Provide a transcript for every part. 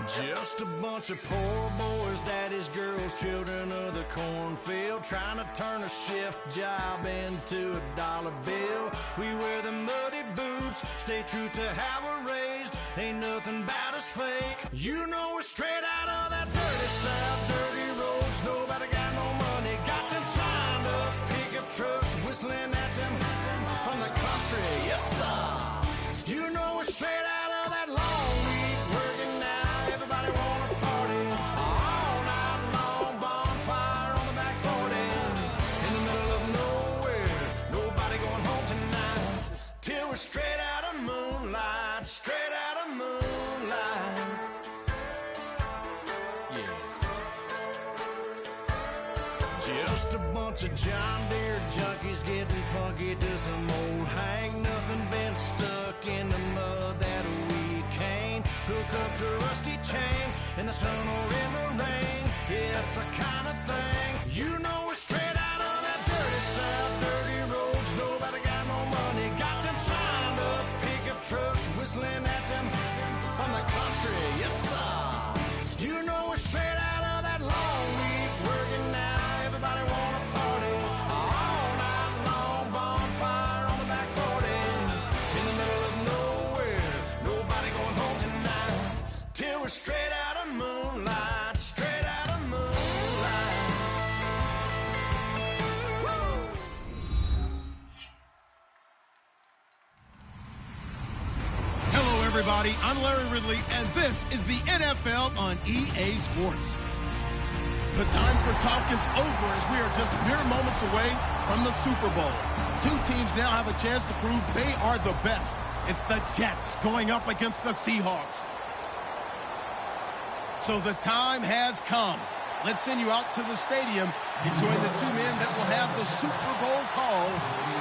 Just a bunch of poor boys, daddy's girls, children of the cornfield, trying to turn a shift job into a dollar bill. We wear the muddy boots, stay true to how we're raised. Ain't nothing about us fake. You know we're straight out of that dirty south, dirty roads. Nobody got no money, got them signed up pickup trucks, whistling at them from the country. Yes, sir. You know we're straight out of that long week working now. Everybody wanna party all night long, bonfire on the back 40 in the middle of nowhere. Nobody going home tonight till we're straight out of moonlight, straight out of moonlight. Yeah. Just a bunch of John Deere junkies getting funky to some old hang. Nothing been stuck in the mud that we can't hook up to a rusty chain in the sun or in the rain. Yeah, it's the kind of thing. You know we're straight out of that dirty south, dirty roads. Nobody got no money, got them signed up pickup trucks, whistling at them from the country. Yes, sir. You know we're straight out of that long week working now. Everybody wanna party all night long, bonfire on the back 40 in the middle of nowhere. Nobody going home tonight till we're straight out of moonlight, straight out of moonlight. Woo! Hello, everybody. I'm Larry Ridley, and this is the NFL on EA Sports. The time for talk is over as we are just mere moments away from the Super Bowl. Two teams now have a chance to prove they are the best. It's the Jets going up against the Seahawks. So the time has come. Let's send you out to the stadium and join the two men that will have the Super Bowl call.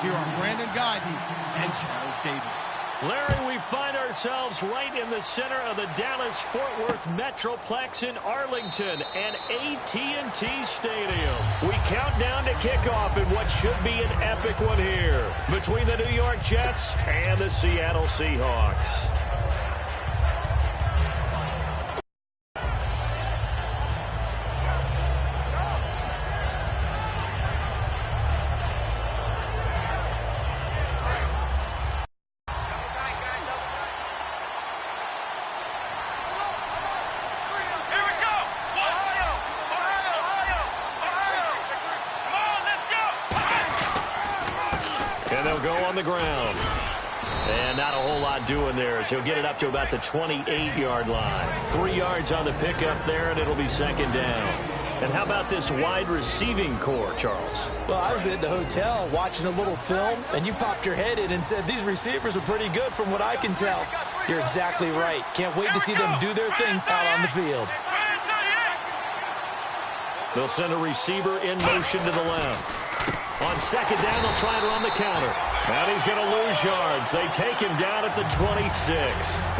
Here are Brandon Guyton and Charles Davis. Larry, we find ourselves right in the center of the Dallas-Fort Worth Metroplex in Arlington and AT&T Stadium. We count down to kickoff in what should be an epic one here between the New York Jets and the Seattle Seahawks. And they'll go on the ground. And not a whole lot doing there as he'll get it up to about the 28-yard line. 3 yards on the pickup there, and it'll be second down. And how about this wide receiving core, Charles? Well, I was at the hotel watching a little film, and you popped your head in and said, these receivers are pretty good from what I can tell. You're exactly right. Can't wait to see them do their thing out on the field. They'll send a receiver in motion to the left. On second down, they'll try to run the counter. And he's going to lose yards. They take him down at the 26.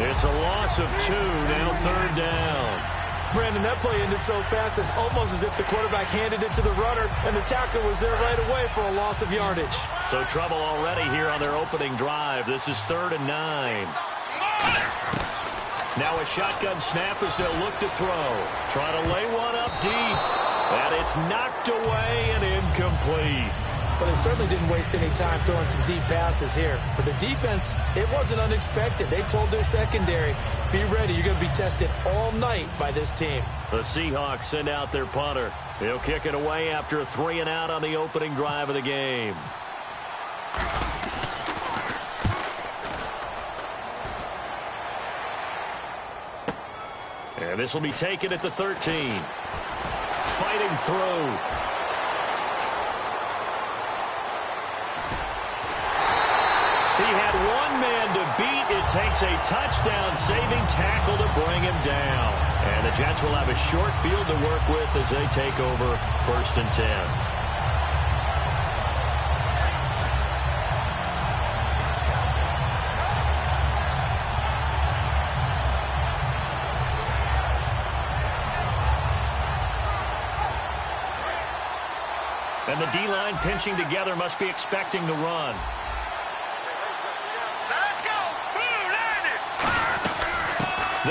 It's a loss of 2, now third down. Brandon, that play ended so fast, it's almost as if the quarterback handed it to the runner, and the tackler was there right away for a loss of yardage. So trouble already here on their opening drive. This is 3rd and 9. Now a shotgun snap as they'll look to throw. Try to lay one up deep. And it's knocked away and incomplete. But it certainly didn't waste any time throwing some deep passes here. For the defense, it wasn't unexpected. They told their secondary, be ready. You're going to be tested all night by this team. The Seahawks send out their punter. He'll kick it away after a 3-and-out on the opening drive of the game. And this will be taken at the 13. Fighting through. He had one man to beat. It takes a touchdown-saving tackle to bring him down. And the Jets will have a short field to work with as they take over 1st and 10. And the D-line pinching together must be expecting the run.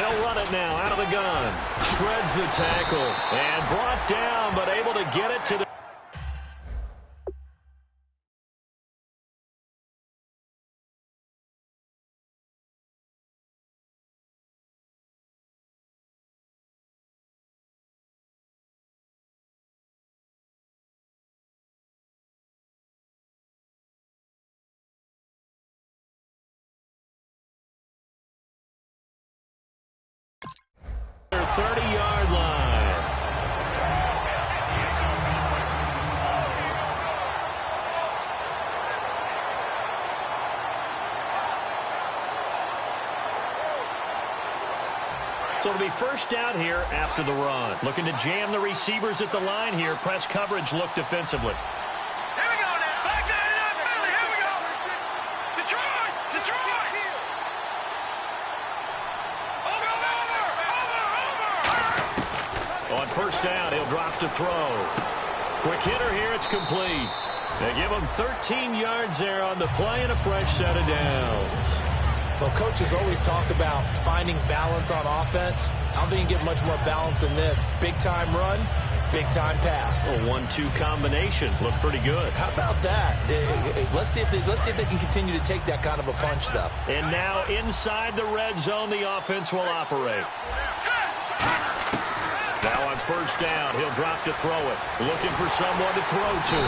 They'll run it now out of the gun. Shreds the tackle and brought down, but able to get it to the... their 30-yard line. So it'll be first down here after the run. Looking to jam the receivers at the line here. Press coverage look defensively. Here we go now. Back there in the Philly. Here we go. Detroit. Detroit. Over. On first down, he'll drop to throw. Quick hitter here. It's complete. They give him 13 yards there on the play and a fresh set of downs. Well, coaches always talk about finding balance on offense. I don't think you can get much more balance than this. Big-time run, big-time pass. A 1-2 combination. Looked pretty good. How about that? Let's see if they can continue to take that kind of a punch, though. And now inside the red zone, the offense will operate. Now on first down, he'll drop to throw it. Looking for someone to throw to.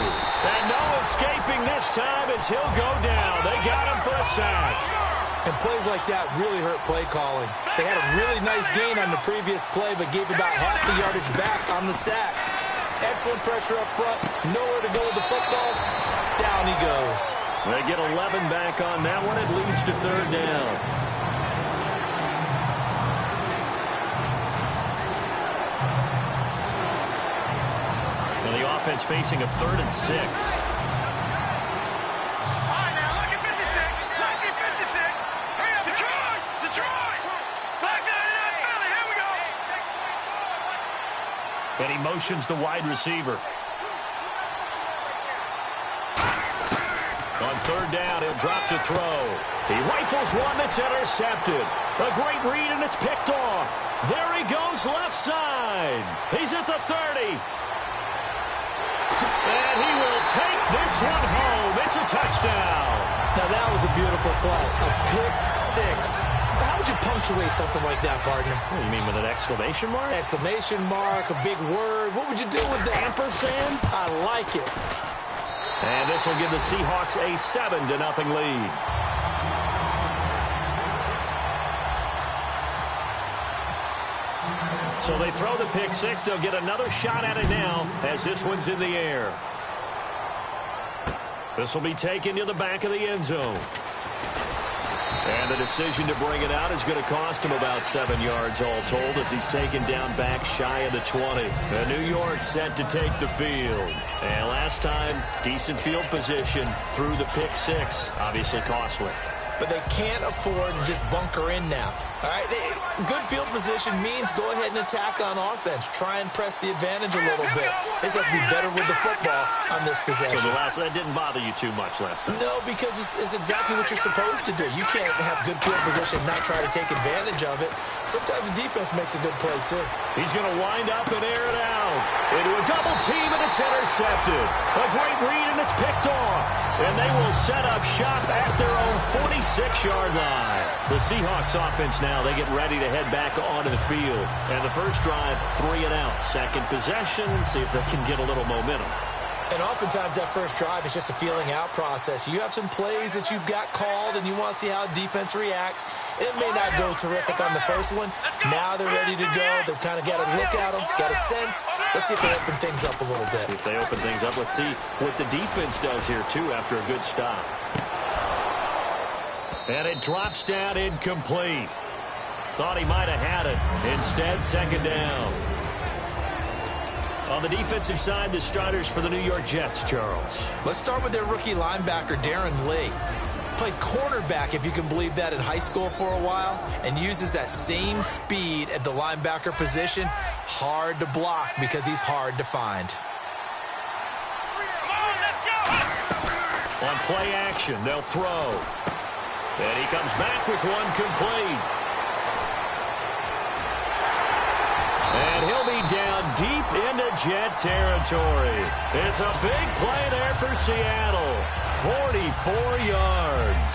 And no escaping this time as he'll go down. They got him for a sack. And plays like that really hurt play calling. They had a really nice gain on the previous play, but gave about half the yardage back on the sack. Excellent pressure up front. Nowhere to go with the football. Down he goes. They get 11 back on that one. It leads to third down. Now the offense facing a 3rd and 6. And he motions the wide receiver. On third down, he'll drop to throw. He rifles one that's intercepted. A great read, and it's picked off. There he goes left side. He's at the 30. And he will take this one home. It's a touchdown. Now that was a beautiful play. A pick six. How would you punctuate something like that, partner? What do you mean, with an exclamation mark? Exclamation mark, a big word. What would you do with that? Ampersand? I like it. And this will give the Seahawks a 7-0 lead. So they throw the pick six. They'll get another shot at it now as this one's in the air. This will be taken to the back of the end zone. And the decision to bring it out is going to cost him about 7 yards all told as he's taken down back shy of the 20. And New York set to take the field. And last time, decent field position through the pick six. Obviously costly. But they can't afford to just bunker in now. All right, good field position means go ahead and attack on offense. Try and press the advantage a little bit. They just have to be better with the football on this possession. So that didn't bother you too much last time? No, because it's exactly what you're supposed to do. You can't have good field position and not try to take advantage of it. Sometimes the defense makes a good play, too. He's going to wind up and air it out. Into a double team, and it's intercepted. A great read, and it's picked off. And they will set up shop at their own 46-yard line. The Seahawks offense now, they get ready to head back onto the field. And the first drive, 3 and out. Second possession, see if they can get a little momentum. And oftentimes that first drive is just a feeling out process. You have some plays that you've got called and you want to see how defense reacts. It may not go terrific on the first one. Now they're ready to go. They've kind of got a look at them, got a sense. Let's see if they open things up a little bit. See if they open things up. Let's see what the defense does here, too, after a good stop. And it drops down incomplete. Thought he might have had it. Instead, second down. On the defensive side, the starters for the New York Jets, Charles. Let's start with their rookie linebacker, Darren Lee. Played cornerback, if you can believe that, in high school for a while, and uses that same speed at the linebacker position. Hard to block because he's hard to find. On play action, they'll throw. And he comes back with one complete. And he'll be down deep into Jet territory. It's a big play there for Seattle. 44 yards.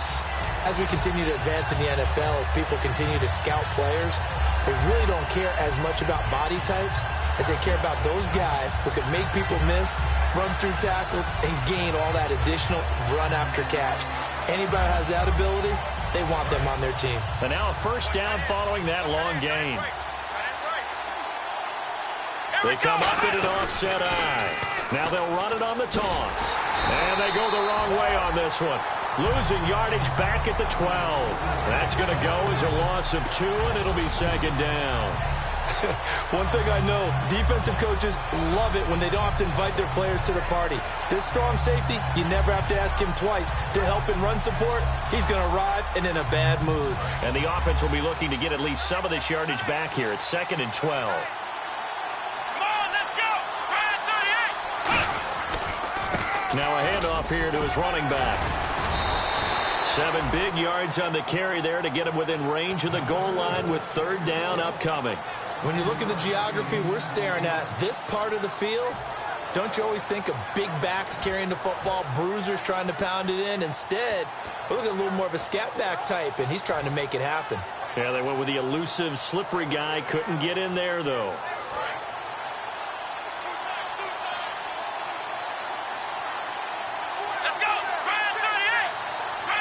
As we continue to advance in the NFL, as people continue to scout players, they really don't care as much about body types as they care about those guys who can make people miss, run through tackles, and gain all that additional run after catch. Anybody who has that ability, they want them on their team. And now a first down following that long gain. They come up in an offset eye. Now they'll run it on the toss. And they go the wrong way on this one. Losing yardage back at the 12. That's going to go as a loss of 2, and it'll be second down. One thing I know, defensive coaches love it when they don't have to invite their players to the party. This strong safety, you never have to ask him twice to help in run support. He's going to arrive and in a bad mood. And the offense will be looking to get at least some of this yardage back here. It's 2nd and 12. Now a handoff here to his running back. 7 big yards on the carry there to get him within range of the goal line with 3rd down upcoming. When you look at the geography we're staring at, this part of the field, don't you always think of big backs carrying the football, bruisers trying to pound it in? Instead, we look at a little more of a scat back type, and he's trying to make it happen. Yeah, they went with the elusive, slippery guy. Couldn't get in there, though.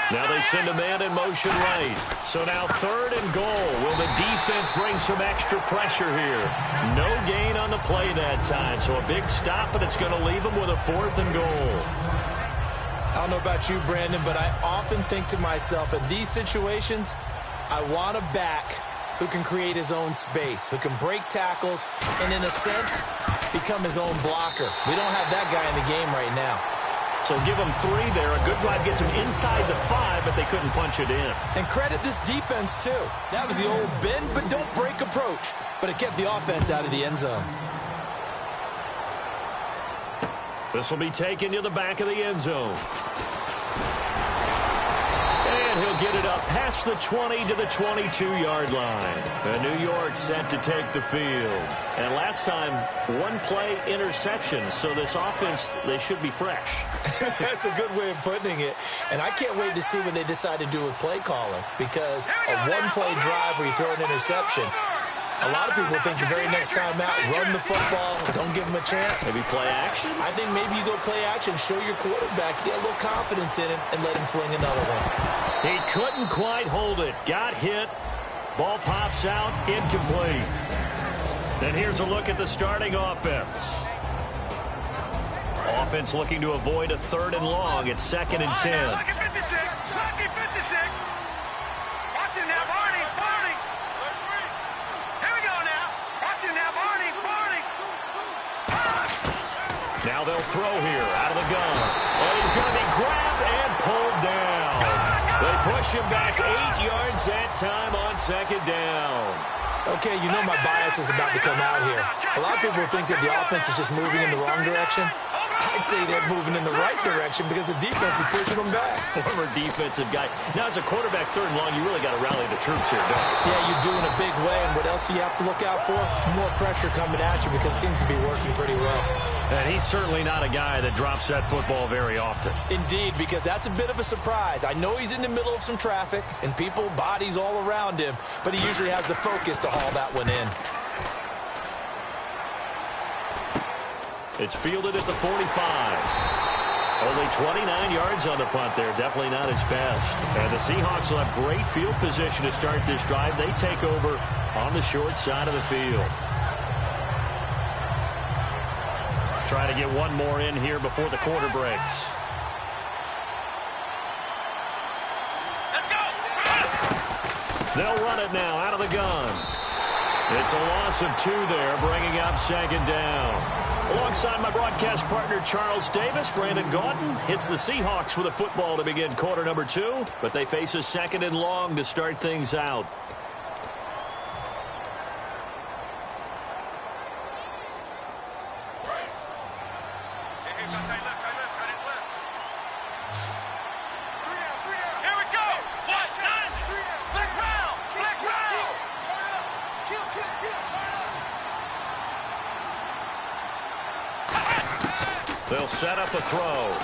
Now they send a man in motion right. So now 3rd and goal. Will the defense bring some extra pressure here? No gain on the play that time. So a big stop, and it's going to leave them with a 4th and goal. I don't know about you, Brandon, but I often think to myself, in these situations, I want a back who can create his own space, who can break tackles, and in a sense, become his own blocker. We don't have that guy in the game right now. So give them 3 there. A good drive gets them inside the 5, but they couldn't punch it in. And credit this defense, too. That was the old bend but don't break approach. But it kept the offense out of the end zone. This will be taken to the back of the end zone. And he'll get it up past the 20 to the 22-yard line. And New York set to take the field. And last time, 1-play interception. So this offense, they should be fresh. That's a good way of putting it. And I can't wait to see what they decide to do with play calling. Because a 1-play drive where you throw an interception, a lot of people think the very next time out, run the football, don't give him a chance. Maybe play action? I think maybe you go play action, show your quarterback, get a little confidence in him, and let him fling another one. He couldn't quite hold it. Got hit. Ball pops out, incomplete. And here's a look at the starting offense. Offense looking to avoid a 3rd and long. It's 2nd and 10. Lucky 56. Lucky 56. Watch him now, Barney. Barney. Here we go now. Watch him now, Barney. Barney. Now they'll throw here out of the gun. And he's going to be grabbed and pulled down. They push him back 8 yards that time on 2nd down. Okay, you know my bias is about to come out here. A lot of people think that the offense is just moving in the wrong direction. I'd say they're moving in the right direction because the defense is pushing them back. Former defensive guy. Now, as a quarterback, 3rd and long, you really got to rally the troops here, don't you? Yeah, you do in a big way. And what else do you have to look out for? More pressure coming at you because it seems to be working pretty well. And he's certainly not a guy that drops that football very often. Indeed, because that's a bit of a surprise. I know he's in the middle of some traffic and people, bodies all around him, but he usually has the focus to haul that one in. It's fielded at the 45. Only 29 yards on the punt there. Definitely not his best. And the Seahawks will have great field position to start this drive. They take over on the short side of the field. Try to get one more in here before the quarter breaks. Let's go. They'll run it now out of the gun. It's a loss of 2 there, bringing up 2nd down. Alongside my broadcast partner, Charles Davis, Brandon Gaudin hits the Seahawks with a football to begin quarter number 2, but they face a 2nd and long to start things out. They'll set up a throw.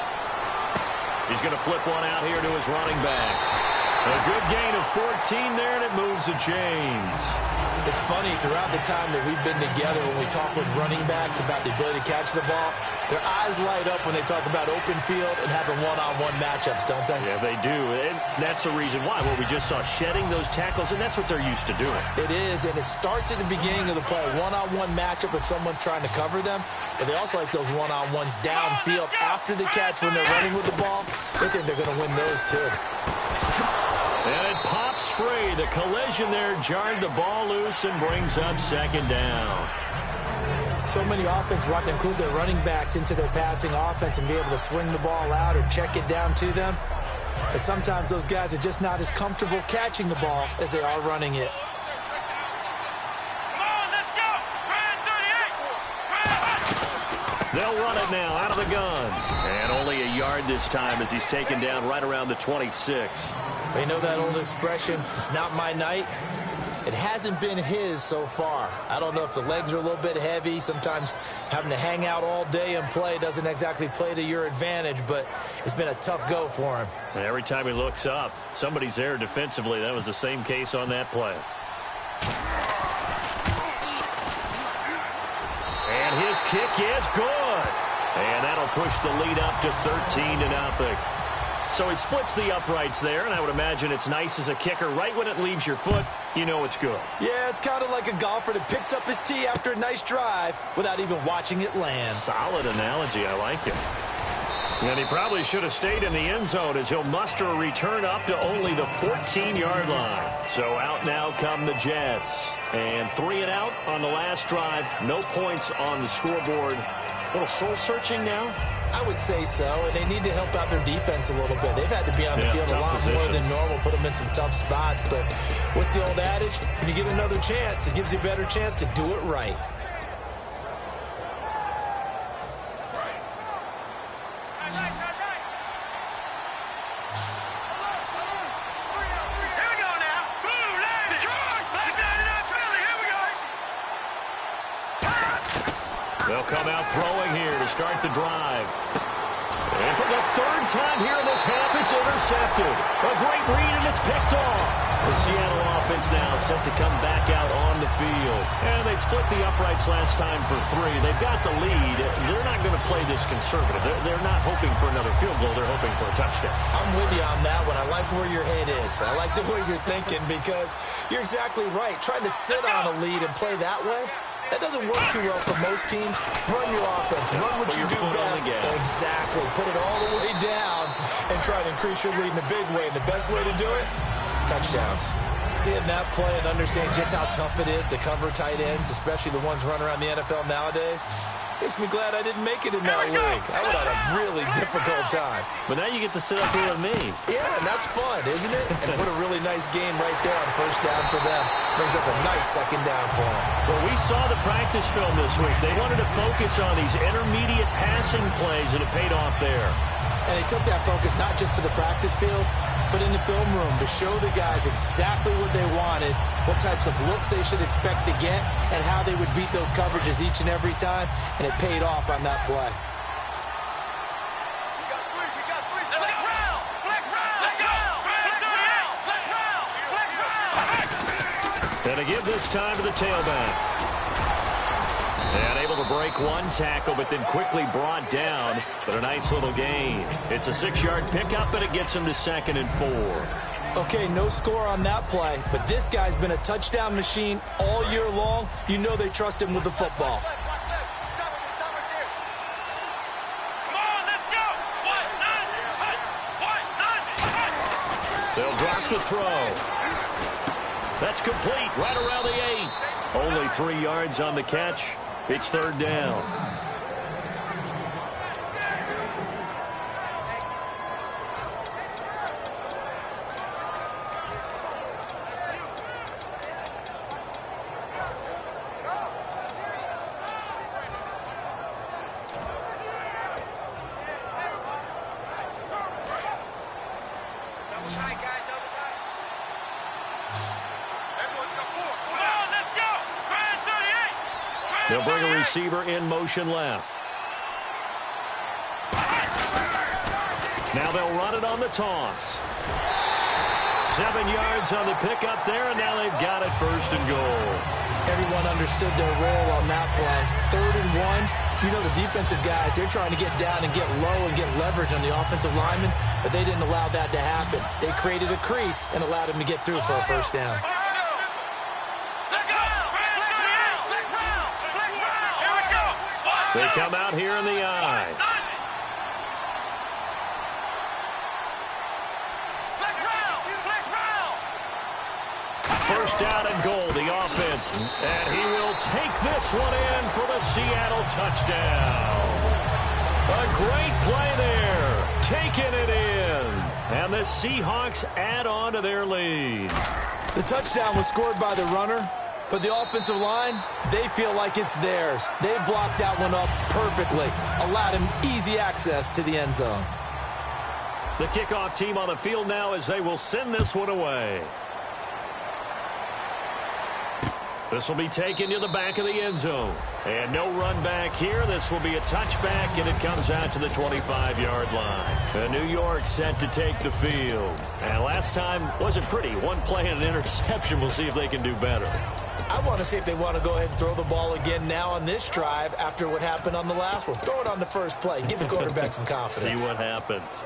He's going to flip one out here to his running back. A good gain of 14 there, and it moves the chains. It's funny, throughout the time that we've been together, when we talk with running backs about the ability to catch the ball, their eyes light up when they talk about open field and having one-on-one matchups, don't they? Yeah, they do. And that's the reason why. Well, we just saw shedding those tackles, and that's what they're used to doing. It is, and it starts at the beginning of the play. One-on-one matchup if someone's trying to cover them, but they also like those one-on-ones downfield after the catch when they're running with the ball. They think they're going to win those, too. And it pops free. The collision there jarred the ball loose and brings up second down. So many offenses want to include their running backs into their passing offense and be able to swing the ball out or check it down to them. But sometimes those guys are just not as comfortable catching the ball as they are running it. They'll run it now out of the gun. And only a yard this time as he's taken down right around the 26. You know that old expression, it's not my night? It hasn't been his so far. I don't know if the legs are a little bit heavy. Sometimes having to hang out all day and play doesn't exactly play to your advantage, but it's been a tough go for him. And every time he looks up, somebody's there defensively. That was the same case on that play. And his kick is good. And that'll push the lead up to 13-0. So he splits the uprights there, and I would imagine it's nice as a kicker. Right when it leaves your foot, you know it's good. Yeah, it's kind of like a golfer that picks up his tee after a nice drive without even watching it land. Solid analogy. I like it. And he probably should have stayed in the end zone as he'll muster a return up to only the 14-yard line. So out now come the Jets. And 3 and out on the last drive. No points on the scoreboard. A little soul-searching now? I would say so, and they need to help out their defense a little bit. They've had to be on the field a lot more than normal, put them in some tough spots. But what's the old adage? When you get another chance, it gives you a better chance to do it right. They'll come out throwing here to start the drive. And for the third time here in this half, it's intercepted. A great read, and it's picked off. The Seattle offense now set to come back out on the field. And they split the uprights last time for 3. They've got the lead. They're not going to play this conservative. They're not hoping for another field goal. They're hoping for a touchdown. I'm with you on that one. I like where your head is. I like the way you're thinking because you're exactly right. Trying to sit on a lead and play that way, that doesn't work too well for most teams. Run your offense. Run what you do best. Exactly. Put it all the way down and try to increase your lead in a big way. And the best way to do it, touchdowns. Seeing that play and understanding just how tough it is to cover tight ends, especially the ones running around the NFL nowadays, makes me glad I didn't make it in that league. I would have had a really difficult time. But now you get to sit up here with me. Yeah, and that's fun, isn't it? And put a really nice game right there on first down for them. Brings up a nice second down for them. Well, we saw the practice film this week. They wanted to focus on these intermediate passing plays, and it paid off there. And they took that focus not just to the practice field, but in the film room to show the guys exactly what they wanted, what types of looks they should expect to get, and how they would beat those coverages each and every time, and it paid off on that play. And to give this time to the tailback. And able to break one tackle, but then quickly brought down. But a nice little gain. It's a 6-yard pickup, but it gets him to 2nd and 4. Okay, no score on that play, but this guy's been a touchdown machine all year long. You know they trust him with the football. They'll drop the throw. That's complete right around the 8. Only 3 yards on the catch. It's 3rd down. They'll bring a receiver in motion left. Now they'll run it on the toss. 7 yards on the pickup there, and now they've got it 1st and goal. Everyone understood their role on that play. 3rd and 1. You know the defensive guys, they're trying to get down and get low and get leverage on the offensive lineman, but they didn't allow that to happen. They created a crease and allowed him to get through for a 1st down. They come out here in the I. 1st down and goal, the offense. And he will take this one in for the Seattle touchdown. A great play there. Taking it in. And the Seahawks add on to their lead. The touchdown was scored by the runner, but the offensive line, they feel like it's theirs. They blocked that one up perfectly. Allowed him easy access to the end zone. The kickoff team on the field now as they will send this one away. This will be taken to the back of the end zone. And no run back here. This will be a touchback, and it comes out to the 25-yard line. New York set to take the field. And last time wasn't pretty. One play and an interception. We'll see if they can do better. I want to see if they want to go ahead and throw the ball again now on this drive after what happened on the last one. Throw it on the first play. Give the quarterback some confidence. See what happens.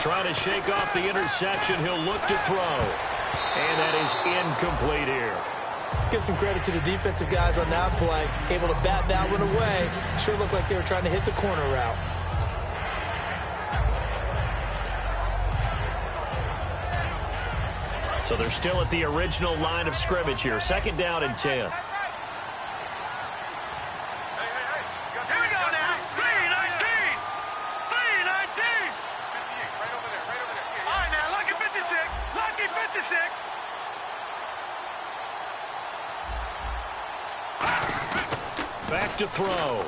Trying to shake off the interception. He'll look to throw. And that is incomplete here. Let's give some credit to the defensive guys on that play. Able to bat that one away. Sure looked like they were trying to hit the corner route. So they're still at the original line of scrimmage here. 2nd down and 10. Back to throw.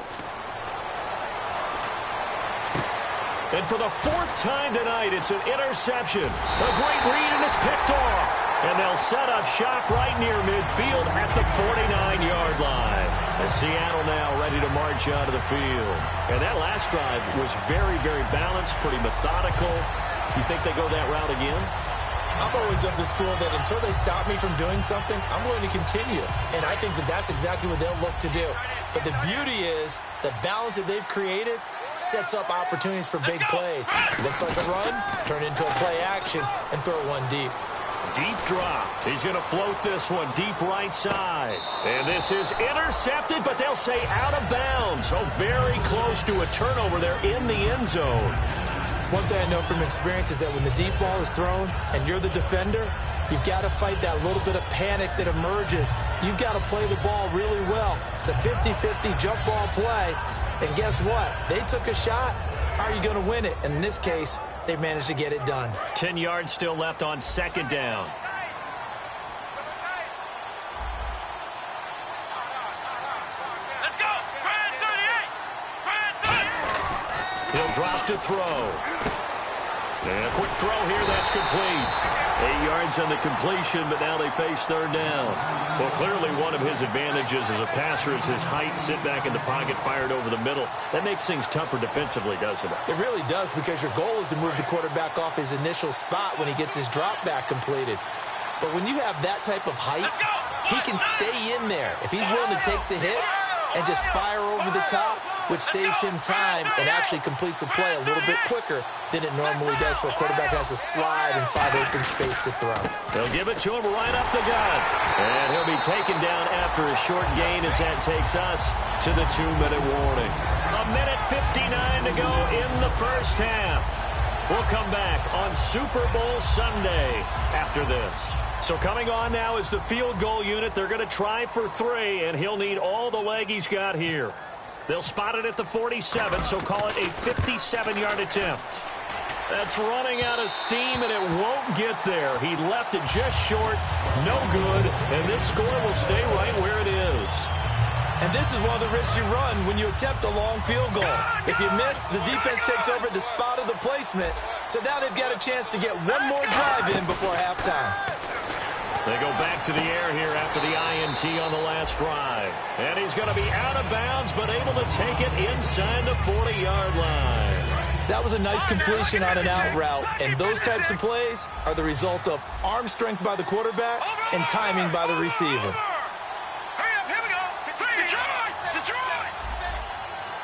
And for the 4th time tonight, it's an interception. A great read, and it's picked off. And they'll set up shop right near midfield at the 49-yard line. And Seattle now ready to march out of the field. And that last drive was very, very balanced, pretty methodical. You think they go that route again? I'm always of the school that until they stop me from doing something, I'm going to continue. And I think that that's exactly what they'll look to do. But the beauty is the balance that they've created sets up opportunities for big plays. Looks like a run, turn into a play action, and throw one deep. Deep drop. He's going to float this one deep right side. And this is intercepted, but they'll say out of bounds. So very close to a turnover there in the end zone. One thing I know from experience is that when the deep ball is thrown and you're the defender, you've got to fight that little bit of panic that emerges. You've got to play the ball really well. It's a 50-50 jump ball play. And guess what? They took a shot. How are you going to win it? And in this case, they managed to get it done. 10 yards still left on 2nd down. He'll drop to throw. And a quick throw here, that's complete. 8 yards on the completion, but now they face 3rd down. Well, clearly one of his advantages as a passer is his height. Sit back in the pocket, fired over the middle. That makes things tougher defensively, doesn't it? It really does, because your goal is to move the quarterback off his initial spot when he gets his drop back completed. But when you have that type of height, he can stay in there. If he's willing to take the hits and just fire over the top, which saves him time and actually completes a play a little bit quicker than it normally does for a quarterback that has a slide and find open space to throw. They'll give it to him right up the gut. And he'll be taken down after a short gain as that takes us to the 2-minute warning. 1:59 to go in the 1st half. We'll come back on Super Bowl Sunday after this. So coming on now is the field goal unit. They're going to try for 3, and he'll need all the leg he's got here. They'll spot it at the 47, so call it a 57-yard attempt. That's running out of steam, and it won't get there. He left it just short, no good, and this score will stay right where it is. And this is one of the risks you run when you attempt a long field goal. If you miss, the defense takes over the spot of the placement, so now they've got a chance to get one more drive in before halftime. They go back to the air here after the INT on the last drive. And he's going to be out of bounds, but able to take it inside the 40-yard line. That was a nice completion on an out route. And those types of plays are the result of arm strength by the quarterback and timing by the receiver. Hurry up, here we go. Detroit.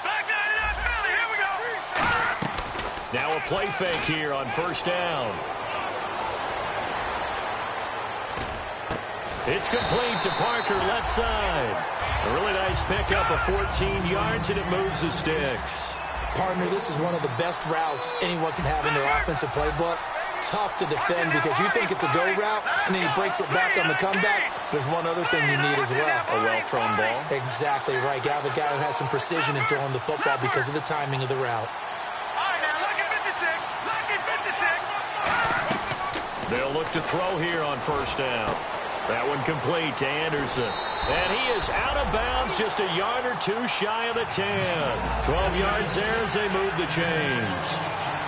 Back down in that Philly, here we go. Now a play fake here on first down. It's complete to Parker, left side. A really nice pickup of 14 yards, and it moves the sticks. Partner, this is one of the best routes anyone can have in their offensive playbook. Tough to defend because you think it's a go route, and then he breaks it back on the comeback. There's one other thing you need as well. A well-thrown ball. Exactly right. Got the guy who has some precision in throwing the football because of the timing of the route. All right, now, lucky 56. Lucky 56. They'll look to throw here on first down. That one complete to Anderson. And he is out of bounds, just a yard or two shy of the 10. 12 yards there as they move the chains.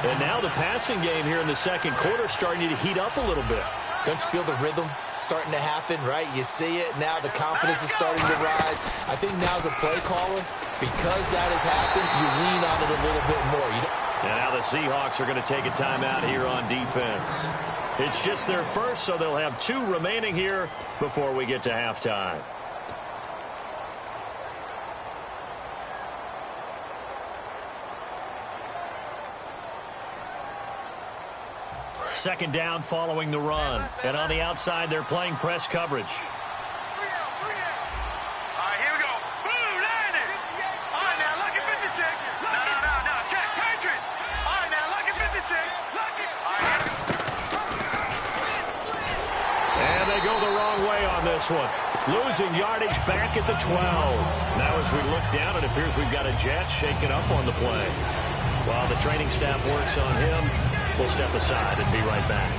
And now the passing game here in the second quarter starting to heat up a little bit. Don't you feel the rhythm starting to happen, right? You see it. Now the confidence is starting to rise. I think now as a play caller, because that has happened, you lean on it a little bit more. And now the Seahawks are going to take a timeout here on defense. It's just their first, so they'll have 2 remaining here before we get to halftime. Second down following the run. And on the outside, they're playing press coverage. All right, here we go. Boom, landed. All right, now, lucky 56. No. Check, Patriot. All right, now, lucky 56. Lucky. All right, And they go the wrong way on this one. Losing yardage back at the 12. Now as we look down, it appears we've got a Jet shaking up on the play. While the training staff works on him, we'll step aside and be right back.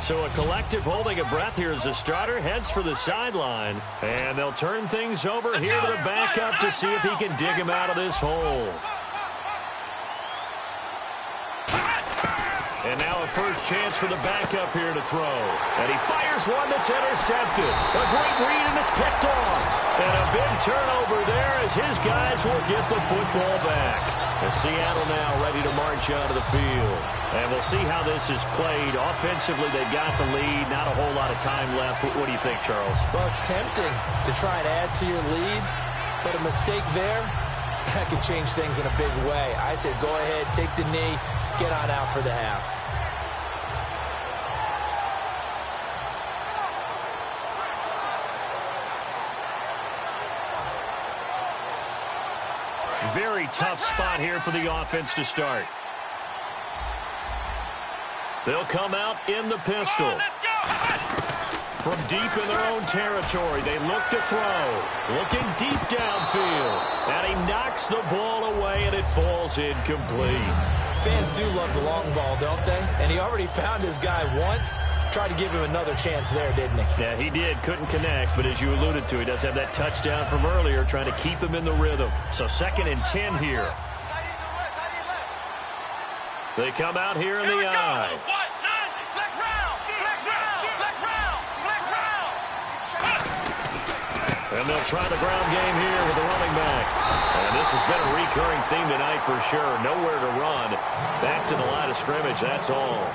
So a collective holding a breath here as the starter heads for the sideline. And they'll turn things over here to the backup to see if he can dig him out of this hole. And now a first chance for the backup here to throw. And he fires one that's intercepted. A great read, and it's picked off. And a big turnover there as his guys will get the football back. And Seattle now ready to march onto the field. And we'll see how this is played. Offensively, they've got the lead. Not a whole lot of time left. What do you think, Charles? Well, it's tempting to try and add to your lead, but a mistake there, that could change things in a big way. I said go ahead, take the knee, get on out for the half. Very tough spot here for the offense to start. They'll come out in the pistol. From deep in their own territory, they look to throw. Looking deep downfield. And he knocks the ball away, and it falls incomplete. Fans do love the long ball, don't they? And he already found his guy once. Tried to give him another chance there, didn't he? Yeah, he did. Couldn't connect, but as you alluded to, he does have that touchdown from earlier, trying to keep him in the rhythm. So 2nd and 10 here. They come out here in the eye. And they'll try the ground game here with the running back. And this has been a recurring theme tonight for sure. Nowhere to run. Back to the line of scrimmage, that's all.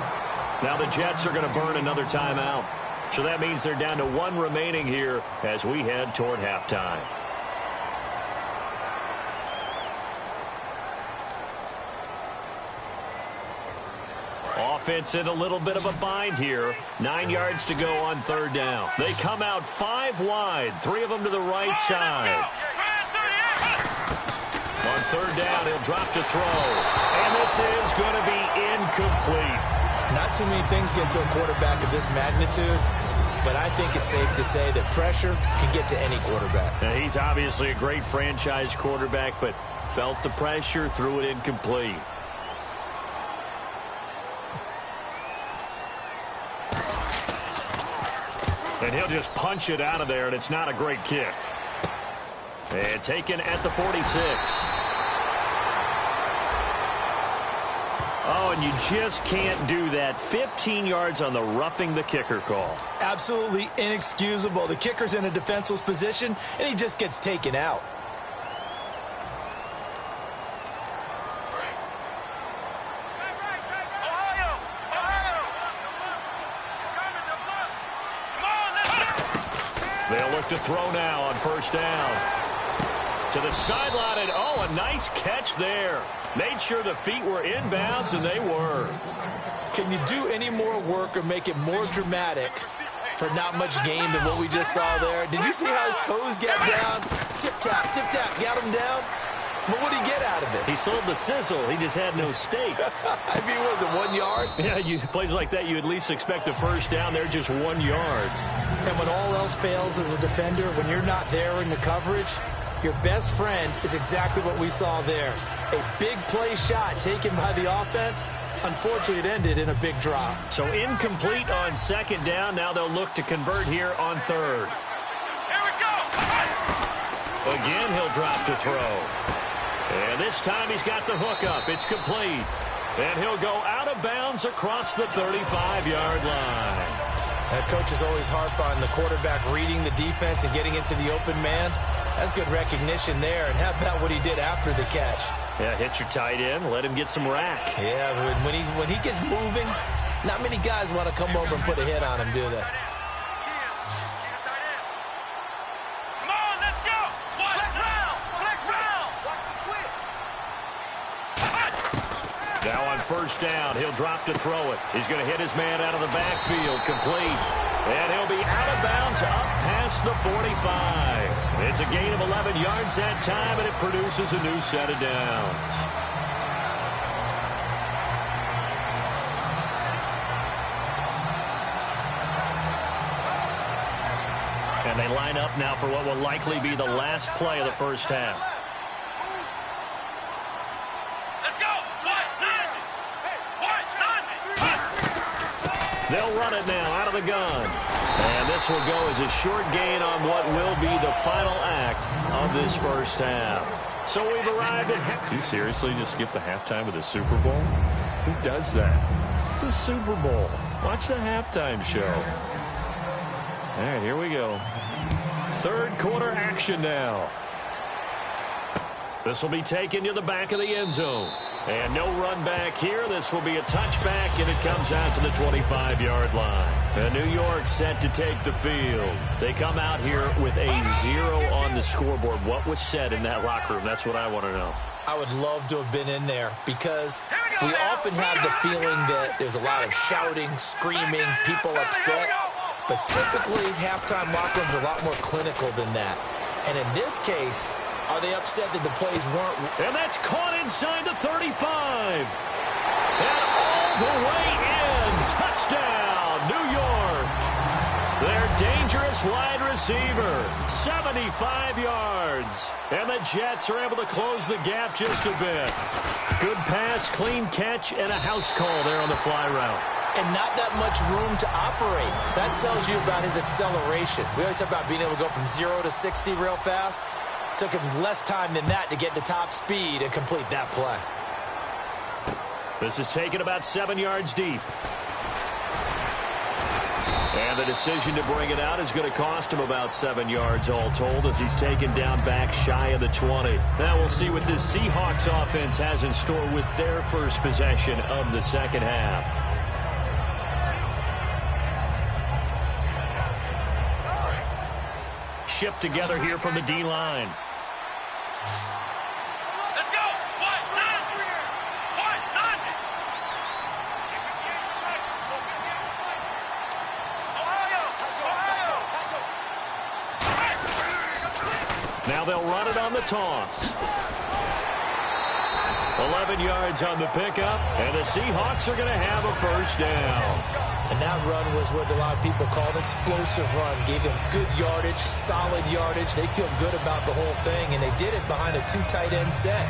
Now the Jets are going to burn another timeout. So that means they're down to 1 remaining here as we head toward halftime. Offense in a little bit of a bind here. 9 yards to go on 3rd down. They come out 5 wide, 3 of them to the right side. On 3rd down, he'll drop to throw. And this is going to be incomplete. Not too many things get to a quarterback of this magnitude, but I think it's safe to say that pressure can get to any quarterback. Now, he's obviously a great franchise quarterback, but felt the pressure, threw it incomplete. And he'll just punch it out of there, and it's not a great kick. And taken at the 46. Oh, and you just can't do that. 15 yards on the roughing the kicker call. Absolutely inexcusable. The kicker's in a defenseless position, and he just gets taken out. They'll look to throw now on first down. To the sideline, and oh, a nice catch there. Made sure the feet were inbounds, and they were. Can you do any more work or make it more dramatic for not much gain than what we just saw there? Did you see how his toes got down? Tip-tap, got him down. But what did he get out of it? He sold the sizzle. He just had no steak. I mean, was it 1 yard? Yeah, plays like that, you at least expect a first down. They're just 1 yard. And when all else fails as a defender, when you're not there in the coverage, your best friend is exactly what we saw there. A big play shot taken by the offense. Unfortunately, it ended in a big drop. So incomplete on second down. Now they'll look to convert here on third. Here we go. Again, he'll drop to throw. And this time he's got the hook up. It's complete. And he'll go out of bounds across the 35-yard line. Coaches always harp on the quarterback reading the defense and getting into the open man. That's good recognition there. And how about what he did after the catch? Yeah, hit your tight end. Let him get some rack. Yeah, when he gets moving, not many guys want to come over and put a hit on him, do they? Come on, let's go. Flex round. Now on first down, he'll drop to throw it. He's going to hit his man out of the backfield, complete. And he'll be out of bounds up past the 45. It's a gain of 11 yards that time, and it produces a new set of downs. And they line up now for what will likely be the last play of the first half. They'll run it now out of the gun. And this will go as a short gain on what will be the final act of this first half. So we've arrived at... Do you seriously just skip the halftime of the Super Bowl? Who does that? It's a Super Bowl. Watch the halftime show. All right, here we go. Third quarter action now. This will be taken to the back of the end zone. And no run back here. This will be a touchback, and it comes out to the 25-yard line. And New York set to take the field. They come out here with a 0 on the scoreboard. What was said in that locker room? That's what I want to know. I would love to have been in there because we often have the feeling that there's a lot of shouting, screaming, people upset. But typically, halftime locker rooms are a lot more clinical than that. And in this case, are they upset that the plays weren't? And that's caught inside the 35. And all the way in. Touchdown, New York. Their dangerous wide receiver, 75 yards. And the Jets are able to close the gap just a bit. Good pass, clean catch, and a house call there on the fly route. And not that much room to operate. So that tells you about his acceleration. We always talk about being able to go from 0 to 60 real fast. Took him less time than that to get to top speed and complete that play. This is taken about 7 yards deep. And the decision to bring it out is going to cost him about 7 yards all told as he's taken down back shy of the 20. Now we'll see what this Seahawks offense has in store with their first possession of the second half. Shift together here from the D-line. Let's go. Now they'll run it on the toss. 11 yards on the pickup, and the Seahawks are going to have a first down. And that run was what a lot of people call an explosive run. Gave them good yardage, solid yardage. They feel good about the whole thing, and they did it behind a 2 tight end set.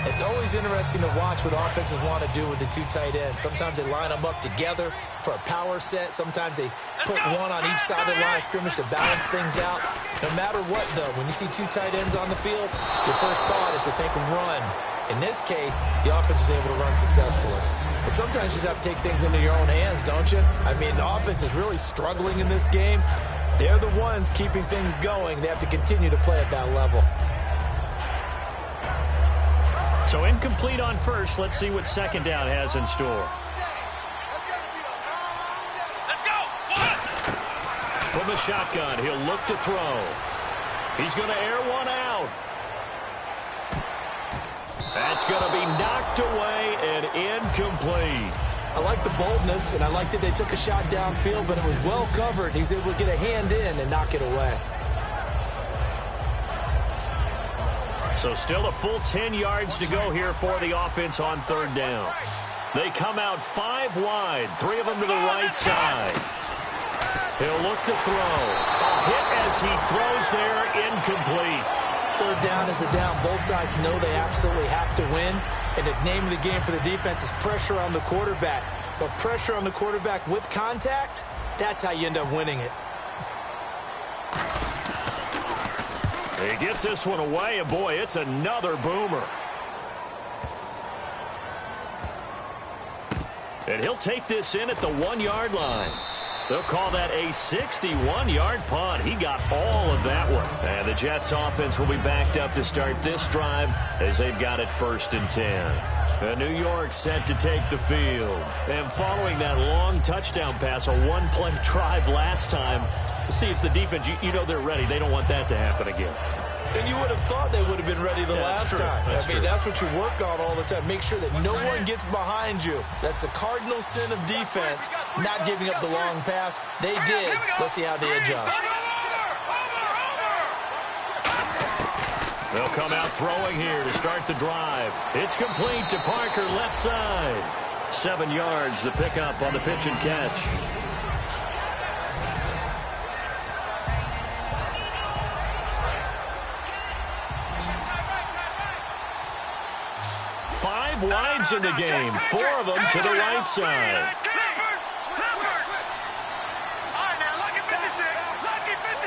It's always interesting to watch what offenses want to do with the two tight ends. Sometimes they line them up together for a power set. Sometimes they put one on each side of the line of scrimmage to balance things out. No matter what, though, when you see two tight ends on the field, your first thought is to think run. In this case, the offense was able to run successfully. But sometimes you just have to take things into your own hands, don't you? I mean, the offense is really struggling in this game. They're the ones keeping things going. They have to continue to play at that level. So incomplete on first. Let's see what second down has in store. Let's go. From the shotgun, he'll look to throw. He's going to air one out. That's going to be knocked away and incomplete. I like the boldness, and I like that they took a shot downfield, but it was well covered. He's able to get a hand in and knock it away. So still a full 10 yards to go here for the offense on third down. They come out 5 wide, 3 of them to the right side. He'll look to throw. A hit as he throws there, incomplete. Third down is the down. Both sides know they absolutely have to win. And the name of the game for the defense is pressure on the quarterback. But pressure on the quarterback with contact, that's how you end up winning it. He gets this one away, and boy, it's another boomer. And he'll take this in at the 1-yard line. They'll call that a 61-yard punt. He got all of that one. And the Jets offense will be backed up to start this drive as they've got it 1st and 10. And New York set to take the field. And following that long touchdown pass, a one-play drive last time, see if the defense, you know they're ready. They don't want that to happen again. And you would have thought they would have been ready the last time. That's true. That's what you work on all the time. Make sure that no one gets behind you. That's the cardinal sin of defense, not giving up the long pass. They did. Let's see how they adjust. They'll come out throwing here to start the drive. It's complete to Parker, left side. 7 yards, the pickup on the pitch and catch. 5 wides in the game, 4 of them to the right side.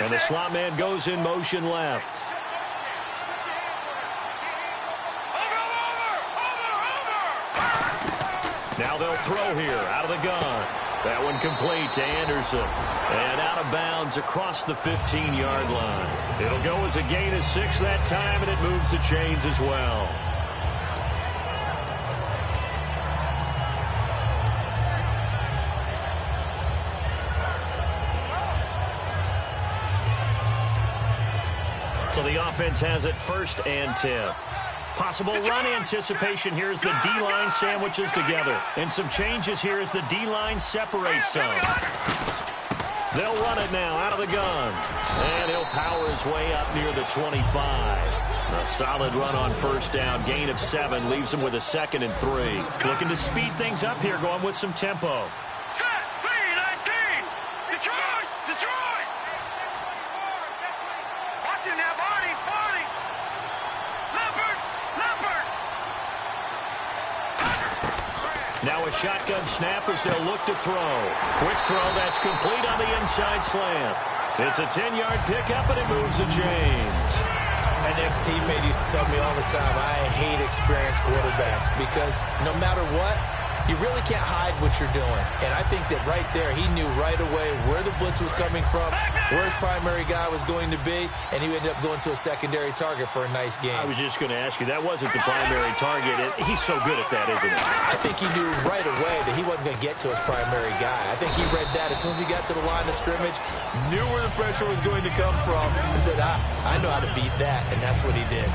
And the slot man goes in motion left. Now they'll throw here out of the gun. That one complete to Anderson. And out of bounds across the 15-yard line. It'll go as a gain of 6 that time, and it moves the chains as well. So the offense has it 1st and 10. Possible run anticipation here as the D-line sandwiches together. And some changes here as the D-line separates some. They'll run it now out of the gun. And he'll power his way up near the 25. A solid run on 1st down. Gain of 7 leaves him with a 2nd and 3. Looking to speed things up here, going with some tempo. Now a shotgun snap as they'll look to throw. Quick throw that's complete on the inside slant. It's a 10-yard pickup, and it moves the chains. An ex-teammate used to tell me all the time, I hate experienced quarterbacks because no matter what, you really can't hide what you're doing. And I think that right there, he knew right away where the blitz was coming from, where his primary guy was going to be, and he ended up going to a secondary target for a nice game. I was just going to ask you, that wasn't the primary target. He's so good at that, isn't he? I think he knew right away that he wasn't going to get to his primary guy. I think he read that as soon as he got to the line of scrimmage, knew where the pressure was going to come from, and said, I know how to beat that, and that's what he did.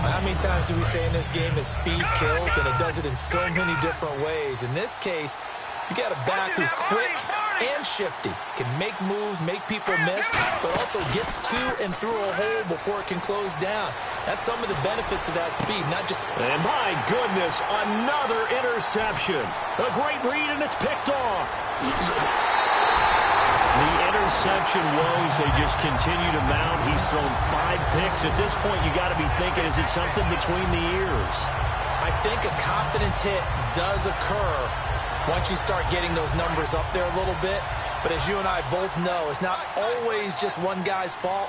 How many times do we say in this game that speed kills, and it does it in so many different ways? In this case, you got a back who's quick and shifty, can make moves, make people miss, but also gets to and through a hole before it can close down. That's some of the benefits of that speed, not just... And my goodness, another interception. A great read, and it's picked off. The interception woes, they just continue to mount. He's thrown 5 picks. At this point, you got to be thinking, is it something between the ears? I think a confidence hit does occur once you start getting those numbers up there a little bit. But as you and I both know, it's not always just one guy's fault.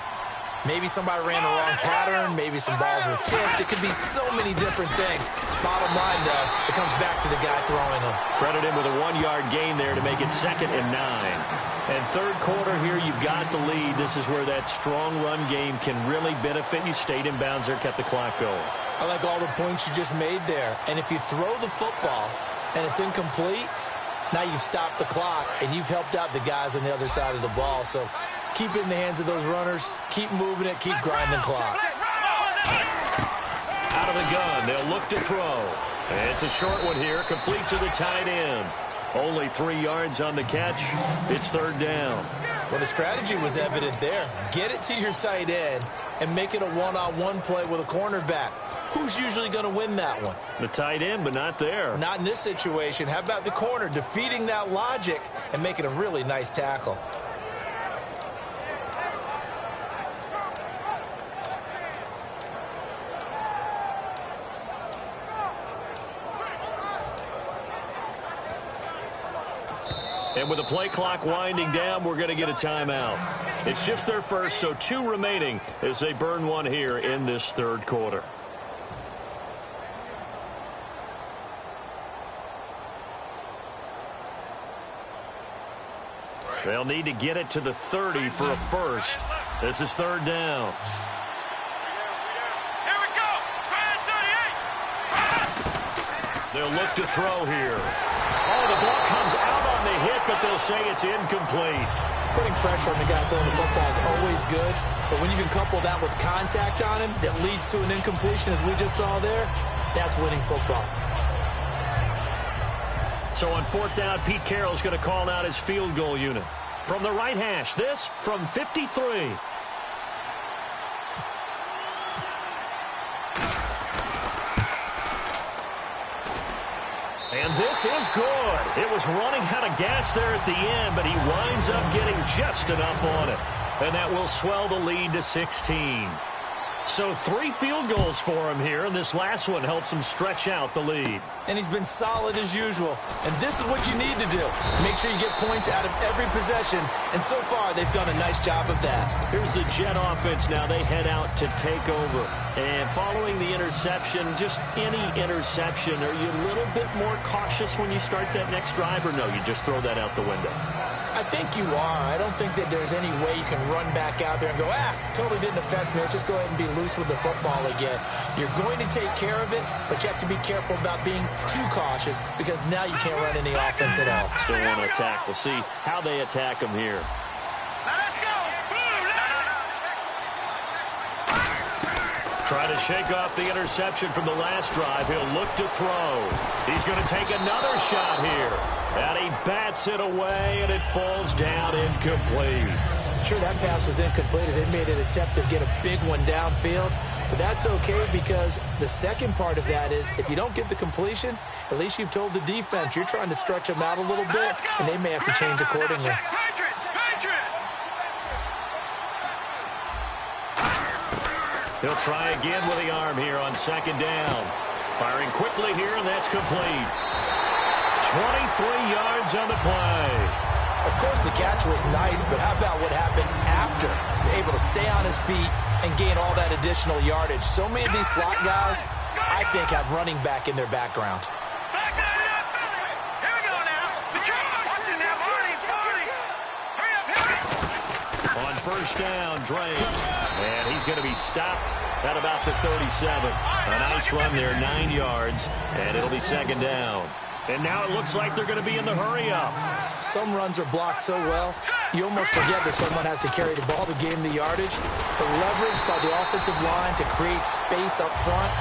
Maybe somebody ran the wrong pattern. Maybe some balls were tipped. It could be so many different things. Bottom line, though, it comes back to the guy throwing them. Credit him with a 1-yard gain there to make it 2nd and 9. And third quarter here, you've got the lead. This is where that strong run game can really benefit you. Stayed in bounds there, kept the clock going. I like all the points you just made there. And if you throw the football and it's incomplete, now you've stopped the clock and you've helped out the guys on the other side of the ball. So keep it in the hands of those runners. Keep moving it. Keep grinding clock. Out of the gun, they'll look to throw. It's a short one here, complete to the tight end. Only 3 yards on the catch. It's 3rd down. Well, the strategy was evident there. Get it to your tight end and make it a one-on-one play with a cornerback. Who's usually going to win that one? The tight end, but not there. Not in this situation. How about the corner defeating that logic and making a really nice tackle? And with the play clock winding down, we're going to get a timeout. It's just their first, so 2 remaining as they burn one here in this 3rd quarter. They'll need to get it to the 30 for a first. This is 3rd down. Here we go. 38. They'll look to throw here. Oh, the ball comes out on the hit, but they'll say it's incomplete. Putting pressure on the guy throwing the football is always good, but when you can couple that with contact on him that leads to an incompletion, as we just saw there, that's winning football. So on 4th down, Pete Carroll's going to call out his field goal unit. From the right hash, this from 53. And this is good. It was running out of gas there at the end, but he winds up getting just enough on it. And that will swell the lead to 16. So 3 field goals for him here, and this last one helps him stretch out the lead. And he's been solid as usual. And this is what you need to do. Make sure you get points out of every possession. And so far, they've done a nice job of that. Here's the Jet offense now. They head out to take over. And following the interception, just any interception, are you a little bit more cautious when you start that next drive, or no, you just throw that out the window? I think you are. I don't think that there's any way you can run back out there and go, totally didn't affect me. Let's just go ahead and be loose with the football again. You're going to take care of it, but you have to be careful about being too cautious because now you can't run any offense at all. Still want to attack. We'll see how they attack him here. Now let's go. Try to shake off the interception from the last drive. He'll look to throw. He's going to take another shot here. And he bats it away, and it falls down incomplete. Sure, that pass was incomplete as they made an attempt to get a big one downfield. But that's okay because the second part of that is if you don't get the completion, at least you've told the defense you're trying to stretch them out a little bit, and they may have to change accordingly. He'll try again with the arm here on 2nd down. Firing quickly here, and that's complete. 23 yards on the play. Of course, the catch was nice, but how about what happened after? Able to stay on his feet and gain all that additional yardage. So many of these slot guys, I think, have running back in their background. Here we go now. Watch it now, Barney. Hurry up. On 1st down, Drake. And he's going to be stopped at about the 37. A nice run there, 9 yards, and it'll be 2nd down. And now it looks like they're going to be in the hurry-up. Some runs are blocked so well, you almost forget that someone has to carry the ball to gain the yardage. The leverage by the offensive line to create space up front,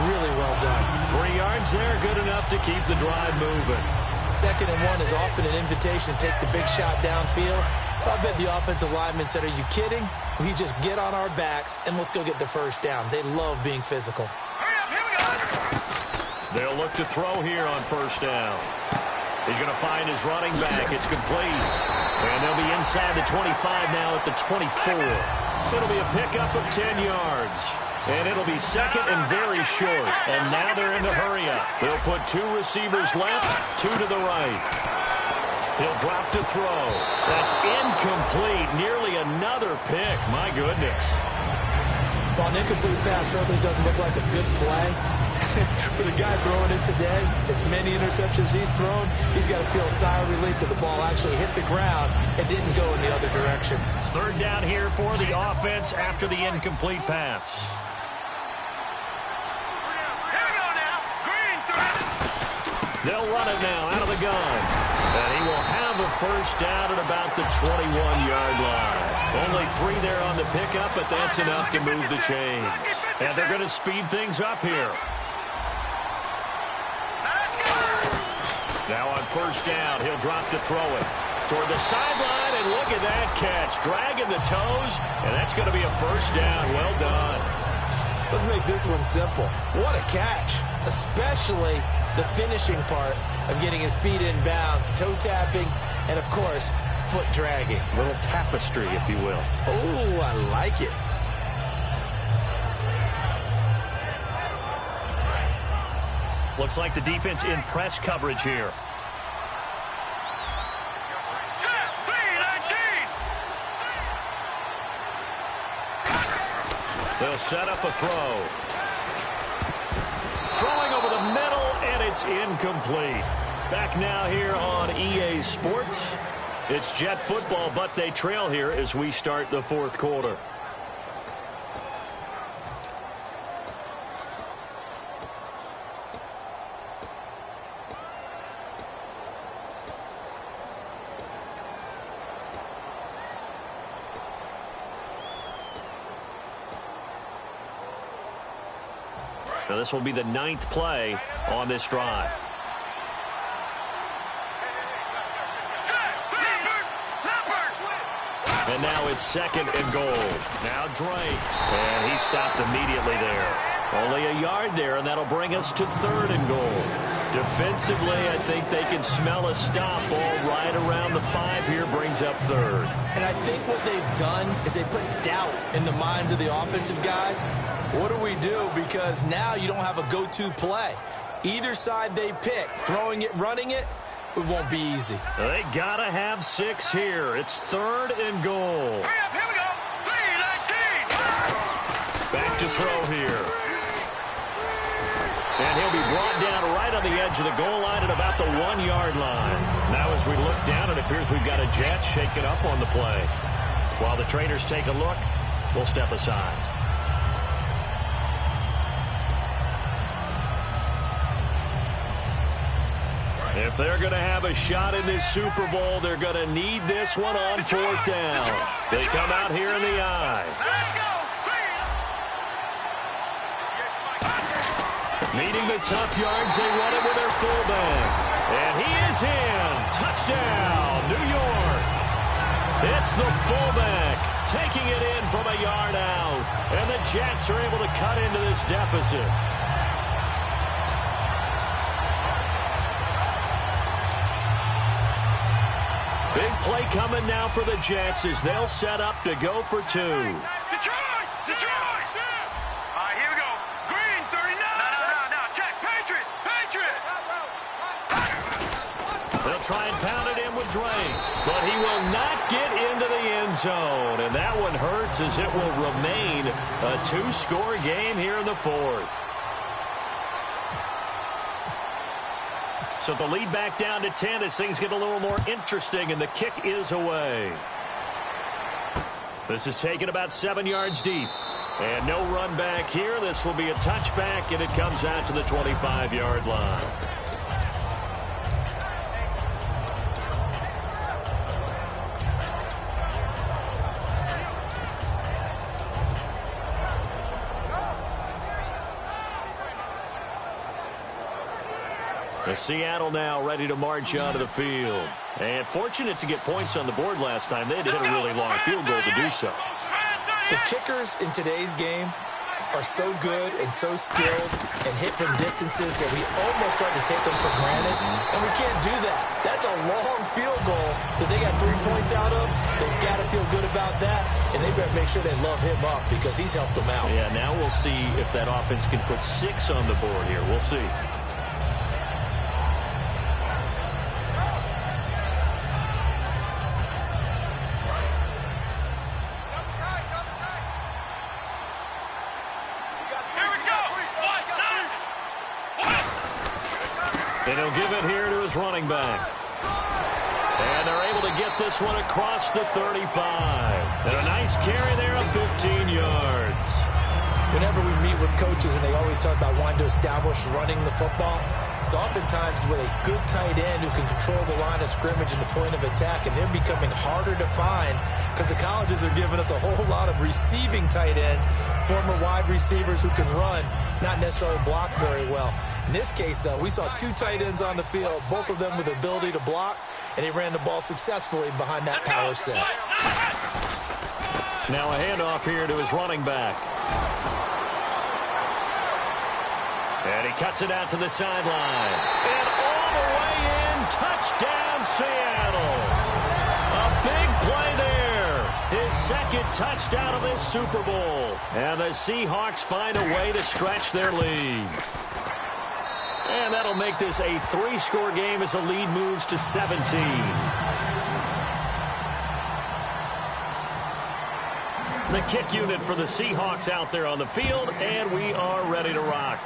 really well done. 3 yards there, good enough to keep the drive moving. 2nd and 1 is often an invitation to take the big shot downfield. I bet the offensive lineman said, are you kidding? We just get on our backs and let's go get the 1st down. They love being physical. Hurry up, here we go. They'll look to throw here on 1st down. He's going to find his running back. It's complete. And they'll be inside the 25 now at the 24. It'll be a pickup of 10 yards. And it'll be second and very short. And now they're in the hurry up. They'll put 2 receivers left, 2 to the right. He'll drop to throw. That's incomplete. Nearly another pick. My goodness. Well, an incomplete pass certainly doesn't look like a good play. For the guy throwing it today, as many interceptions he's thrown, he's got to feel a sigh of relief that the ball actually hit the ground and didn't go in the other direction. Third down here for the offense after the incomplete pass. Here we go now. Green 3. They'll run it now out of the gun. And he will have a first down at about the 21-yard line. Only 3 there on the pickup, but that's enough to move the chains. And they're going to speed things up here. Now on first down, he'll drop to throw it toward the sideline, and look at that catch. Dragging the toes, and that's going to be a first down. Well done. Let's make this one simple. What a catch, especially the finishing part of getting his feet in bounds, toe tapping, and, of course, foot dragging. Little tapestry, if you will. Oh, I like it. Looks like the defense in press coverage here. They'll set up a throw. Throwing over the middle, and it's incomplete. Back now here on EA Sports. It's Jet football, but they trail here as we start the fourth quarter. Now this will be the 9th play on this drive. And now it's second and goal. Now Drake. And he stopped immediately there. Only a yard there, and that'll bring us to 3rd and goal. Defensively, I think they can smell a stop. Ball right around the 5 here brings up 3rd. And I think what they've done is they put doubt in the minds of the offensive guys. What do we do? Because now you don't have a go-to play. Either side they pick, throwing it, running it, it won't be easy. They got to have 6 here. It's 3rd and goal. Hurry up, here we go. 3-19. Back to throw here. And he'll be brought down right on the edge of the goal line at about the 1-yard line. Now as we look down, it appears we've got a Jet shaken up on the play. While the traders take a look, we'll step aside. If they're going to have a shot in this Super Bowl, they're going to need this one on 4th down. They come out here in the I. Needing the tough yards, they run it with their fullback. And he is in. Touchdown, New York. It's the fullback taking it in from a yard out. And the Jets are able to cut into this deficit. Big play coming now for the Jets as they'll set up to go for 2. Detroit! Detroit! All right, here we go. Green 39. No. Check. Patriot. They'll try and pound it in with Drake, but he will not get into the end zone. And that one hurts as it will remain a 2-score game here in the 4th. So the lead back down to 10 as things get a little more interesting, and the kick is away. This is taken about 7 yards deep. And no run back here. This will be a touchback, and it comes out to the 25-yard line. The Seattle now ready to march onto the field. And fortunate to get points on the board last time. They had to hit a really long field goal to do so. The kickers in today's game are so good and so skilled and hit from distances that we almost start to take them for granted, and we can't do that. That's a long field goal that they got 3 points out of. They've got to feel good about that, and they better make sure they love him up because he's helped them out. Yeah, now we'll see if that offense can put 6 on the board here. We'll see. And he'll give it here to his running back. And they're able to get this one across the 35. And a nice carry there of 15 yards. Whenever we meet with coaches and they always talk about wanting to establish running the football, it's oftentimes with a good tight end who can control the line of scrimmage and the point of attack, and they're becoming harder to find because the colleges are giving us a whole lot of receiving tight ends, former wide receivers who can run, not necessarily block very well. In this case, though, we saw 2 tight ends on the field, both of them with the ability to block, and he ran the ball successfully behind that power set. Now a handoff here to his running back. And he cuts it out to the sideline. And all the way in, touchdown Seattle. A big play there. His second touchdown of this Super Bowl. And the Seahawks find a way to stretch their lead. And that'll make this a 3-score game as the lead moves to 17. The kick unit for the Seahawks out there on the field, and we are ready to rock.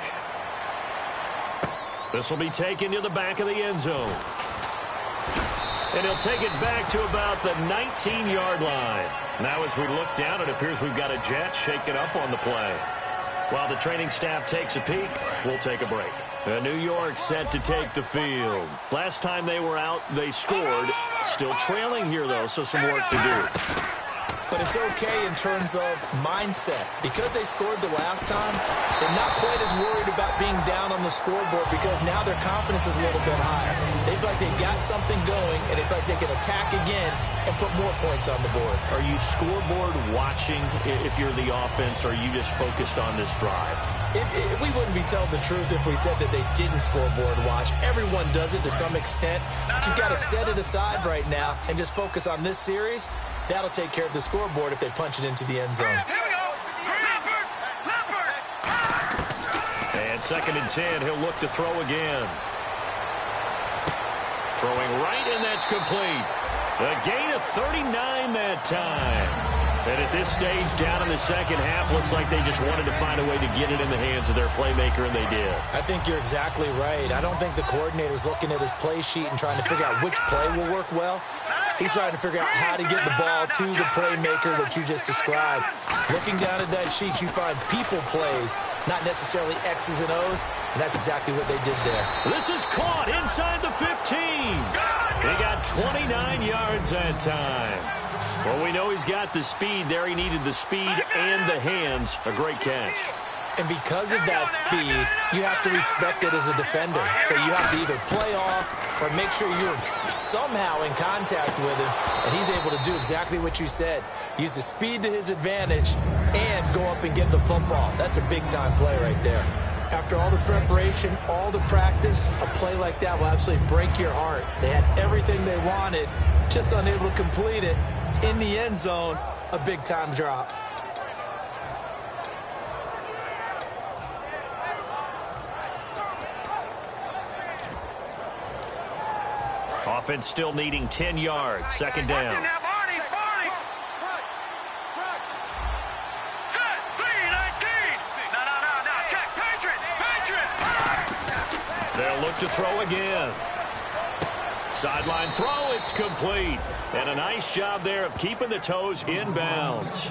This will be taken to the back of the end zone. And he'll take it back to about the 19-yard line. Now as we look down, it appears we've got a jet shaken up on the play. While the training staff takes a peek, we'll take a break. New York set to take the field. Last time they were out, they scored. Still trailing here, though, so some work to do. But it's okay in terms of mindset. Because they scored the last time, they're not quite as worried about being down on the scoreboard because now their confidence is a little bit higher. They feel like they got something going, and they feel like they can attack again and put more points on the board. Are you scoreboard watching if you're the offense, or are you just focused on this drive? We wouldn't be telling the truth if we said that they didn't scoreboard watch. Everyone does it to some extent. But you've got to set it aside right now and just focus on this series. That'll take care of the scoreboard if they punch it into the end zone. Here we go. And 2nd and 10, he'll look to throw again. Throwing right, and that's complete. A gain of 39 that time. And at this stage, down in the second half, looks like they just wanted to find a way to get it in the hands of their playmaker, and they did. I think you're exactly right. I don't think the coordinator's looking at his play sheet and trying to figure out which play will work well. He's trying to figure out how to get the ball to the playmaker that you just described. Looking down at that sheet, you find people plays, not necessarily X's and O's, and that's exactly what they did there. This is caught inside the 15. He got 29 yards that time. Well, we know he's got the speed there. He needed the speed and the hands. A great catch. And because of that speed, you have to respect it as a defender. So you have to either play off or make sure you're somehow in contact with him, and he's able to do exactly what you said. Use the speed to his advantage and go up and get the football. That's a big-time play right there. After all the preparation, all the practice, a play like that will absolutely break your heart. They had everything they wanted, just unable to complete it. In the end zone, a big-time drop. Offense still needing 10 yards. 2nd down. They'll look to throw again. Sideline throw, it's complete. And a nice job there of keeping the toes in bounds.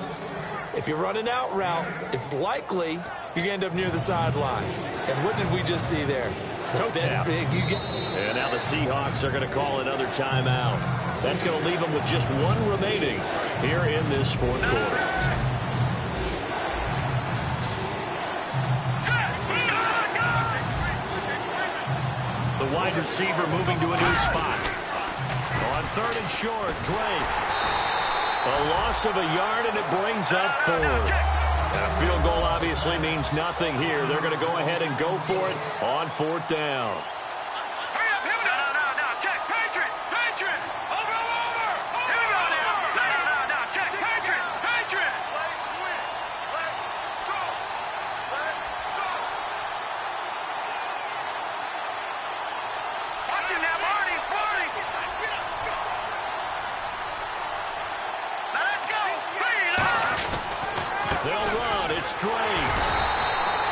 If you're running out route, it's likely you're going to end up near the sideline. And what did we just see there? Toe tap. And now the Seahawks are going to call another timeout. That's going to leave them with just 1 remaining here in this 4th quarter. The wide receiver moving to a new spot. On 3rd and short, Drake. A loss of a yard, and it brings up 4th. A field goal obviously means nothing here. They're going to go ahead and go for it on 4th down. Hurry up, check, Patriot. it straight.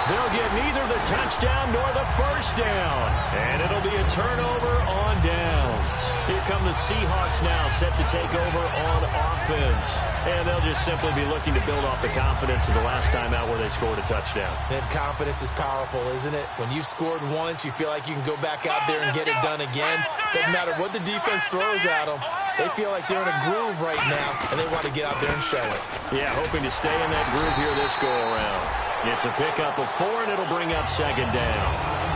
They'll get neither the touchdown nor the first down. And it'll be a turnover on downs. Here come the Seahawks now, set to take over on offense. And they'll just simply be looking to build off the confidence of the last time out where they scored a touchdown. And confidence is powerful, isn't it? When you've scored once, you feel like you can go back out there and get it done again. Doesn't matter what the defense throws at them. They feel like they're in a groove right now, and they want to get out there and show it. Yeah, hoping to stay in that groove here this go-around. It's a pickup of 4, and it'll bring up second down.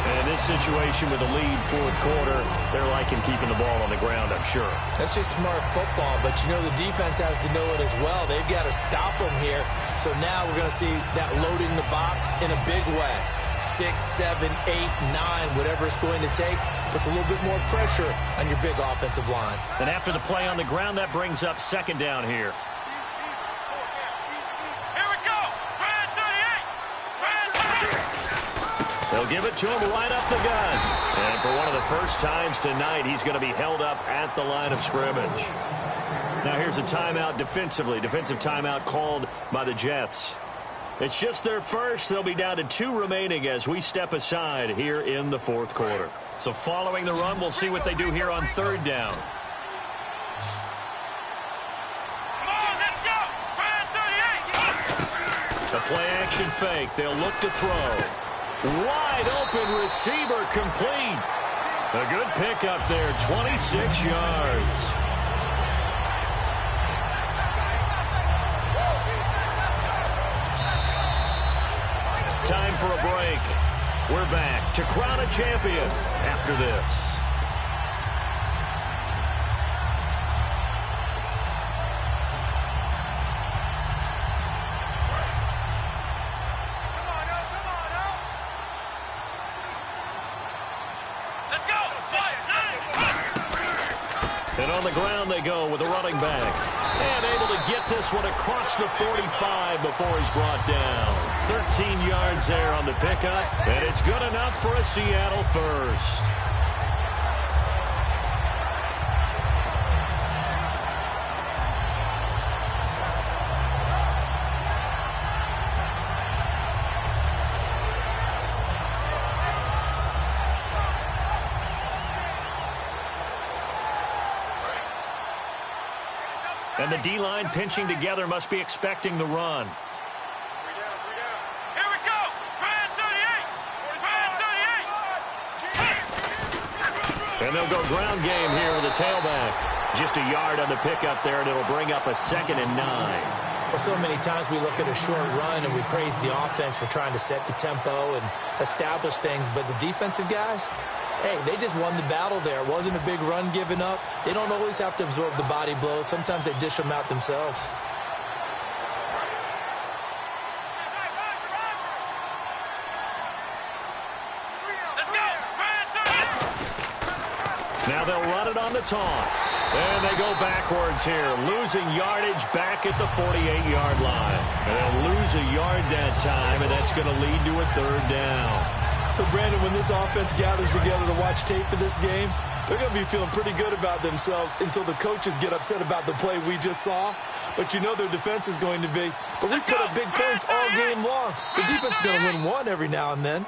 And in this situation with the lead fourth quarter, they're liking keeping the ball on the ground, I'm sure. That's just smart football, but you know the defense has to know it as well. They've got to stop them here. So now we're going to see that loading the box in a big way. 6, 7, 8, 9, whatever it's going to take, puts a little bit more pressure on your big offensive line. And after the play on the ground, that brings up second down here. They'll give it to him right up the gun. And for one of the first times tonight, he's going to be held up at the line of scrimmage. Now here's a timeout defensively. Defensive timeout called by the Jets. It's just their first. They'll be down to 2 remaining as we step aside here in the fourth quarter. So following the run, we'll see what they do here on third down. A play-action fake. They'll look to throw. Wide open receiver complete. A good pickup there, 26 yards. Time for a break. We're back to crown a champion after this. And on the ground they go with a running back. And able to get this one across the 45 before he's brought down. 13 yards there on the pickup. And it's good enough for a Seattle first. And the D-line pinching together must be expecting the run. Here we go. Brand 38. And they'll go ground game here with a tailback. Just a yard on the pickup there, and it'll bring up a 2nd and 9. Well, so many times we look at a short run and we praise the offense for trying to set the tempo and establish things, but the defensive guys, hey, they just won the battle there. It wasn't a big run given up. They don't always have to absorb the body blows. Sometimes they dish them out themselves. Now they'll run it on the toss. And they go backwards here, losing yardage back at the 48-yard line. And they'll lose a yard that time, and that's going to lead to a 3rd down. So, Brandon, when this offense gathers together to watch tape for this game, they're going to be feeling pretty good about themselves until the coaches get upset about the play we just saw. But you know their defense is going to be. But we put up big points all game long. The defense is going to win one every now and then.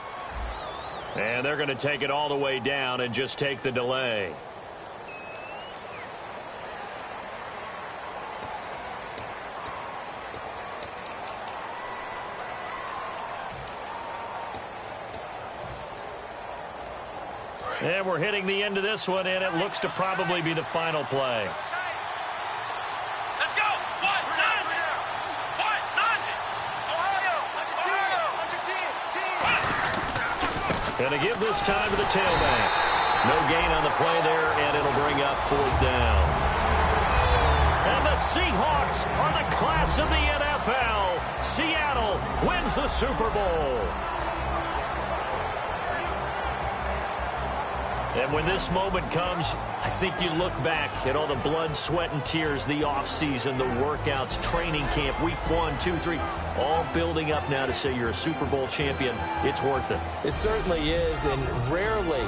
And they're going to take it all the way down and just take the delay. And we're hitting the end of this one, and it looks to probably be the final play. Let's go. What? Ohio. And to give this time to the tailback. No gain on the play there, and it'll bring up 4th down. And the Seahawks are the class of the NFL. Seattle wins the Super Bowl. And when this moment comes, I think you look back at all the blood, sweat, and tears, the offseason, the workouts, training camp, week 1, 2, 3, all building up now to say you're a Super Bowl champion. It's worth it. It certainly is, and rarely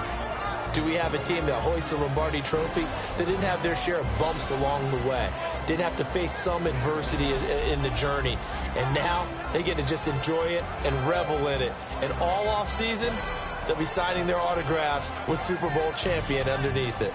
Do we have a team that hoists the Lombardi Trophy that didn't have their share of bumps along the way, didn't have to face some adversity in the journey, and now they get to just enjoy it and revel in it. And all off season, they'll be signing their autographs with Super Bowl champion underneath it.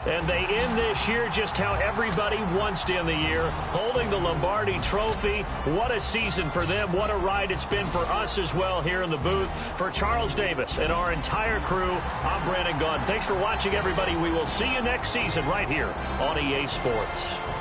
And they end this year just how everybody wants to end the year, holding the Lombardi Trophy. What a season for them. What a ride it's been for us as well here in the booth. For Charles Davis and our entire crew, I'm Brandon Gaudin. Thanks for watching, everybody. We will see you next season right here on EA Sports.